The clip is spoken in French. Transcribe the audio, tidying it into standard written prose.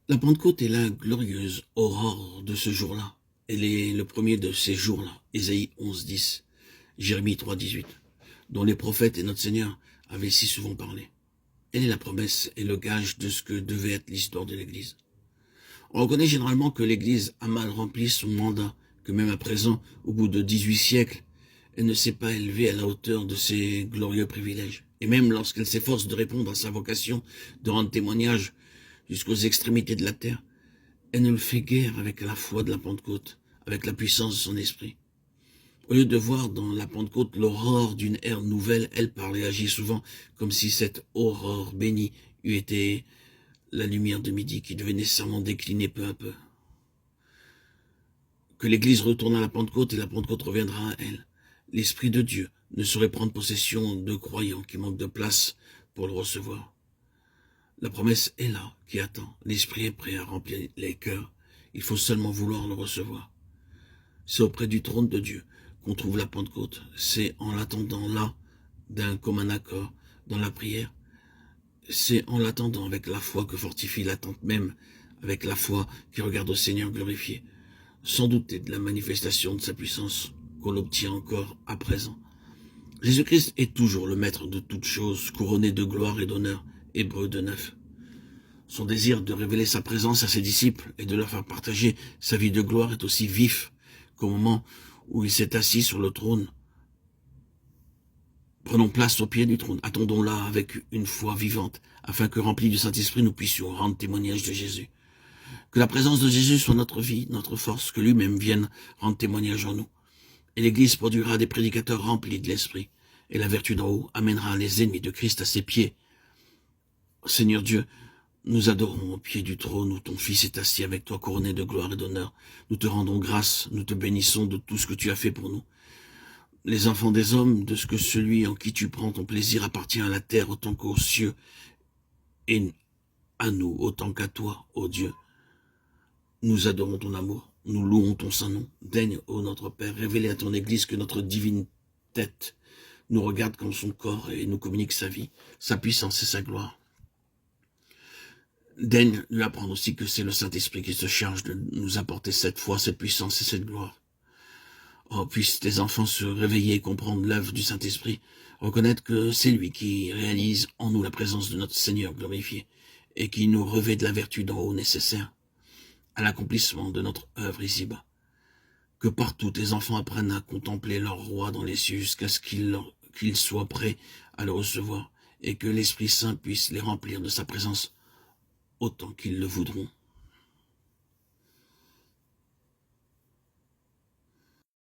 La Pentecôte est la glorieuse aurore de ce jour-là. Elle est le premier de ces jours-là. Ésaïe 11, 10, Jérémie 3, 18, dont les prophètes et notre Seigneur avaient si souvent parlé. Elle est la promesse et le gage de ce que devait être l'histoire de l'Église. On reconnaît généralement que l'Église a mal rempli son mandat, que même à présent, au bout de 18 siècles, elle ne s'est pas élevée à la hauteur de ses glorieux privilèges. Et même lorsqu'elle s'efforce de répondre à sa vocation, de rendre témoignage jusqu'aux extrémités de la terre, elle ne le fait guère avec la foi de la Pentecôte, avec la puissance de son esprit. Au lieu de voir dans la Pentecôte l'aurore d'une ère nouvelle, elle parle et agit souvent comme si cette aurore bénie eût été la lumière de midi qui devait nécessairement décliner peu à peu. Que l'Église retourne à la Pentecôte et la Pentecôte reviendra à elle. L'Esprit de Dieu ne saurait prendre possession de croyants qui manquent de place pour le recevoir. La promesse est là, qui attend. L'Esprit est prêt à remplir les cœurs. Il faut seulement vouloir le recevoir. C'est auprès du trône de Dieu qu'on trouve la Pentecôte. C'est en l'attendant là, d'un commun accord, dans la prière. C'est en l'attendant avec la foi que fortifie l'attente même, avec la foi qui regarde au Seigneur glorifié, sans douter de la manifestation de sa puissance qu'on l'obtient encore à présent. Jésus-Christ est toujours le maître de toutes choses, couronné de gloire et d'honneur. Hébreux 2, 9. Son désir de révéler sa présence à ses disciples et de leur faire partager sa vie de gloire est aussi vif qu'au moment où il s'est assis sur le trône. Prenons place au pied du trône, attendons-la avec une foi vivante, afin que, remplis du Saint-Esprit, nous puissions rendre témoignage de Jésus. Que la présence de Jésus soit notre vie, notre force, que lui-même vienne rendre témoignage en nous. Et l'Église produira des prédicateurs remplis de l'Esprit, et la vertu d'en haut amènera les ennemis de Christ à ses pieds. Seigneur Dieu, nous adorons au pied du trône où ton Fils est assis avec toi, couronné de gloire et d'honneur. Nous te rendons grâce, nous te bénissons de tout ce que tu as fait pour nous. Les enfants des hommes, de ce que celui en qui tu prends ton plaisir appartient à la terre autant qu'aux cieux, et à nous autant qu'à toi, ô Dieu. Nous adorons ton amour, nous louons ton saint nom. Daigne, ô notre Père, révéler à ton Église que notre divine tête nous regarde comme son corps et nous communique sa vie, sa puissance et sa gloire. Daigne lui apprendre aussi que c'est le Saint-Esprit qui se charge de nous apporter cette foi, cette puissance et cette gloire. Oh, puissent tes enfants se réveiller et comprendre l'œuvre du Saint-Esprit, reconnaître que c'est lui qui réalise en nous la présence de notre Seigneur glorifié et qui nous revêt de la vertu d'en haut nécessaire à l'accomplissement de notre œuvre ici-bas. Que partout tes enfants apprennent à contempler leur roi dans les cieux jusqu'à ce qu'ils soient prêts à le recevoir et que l'Esprit Saint puisse les remplir de sa présence autant qu'ils le voudront.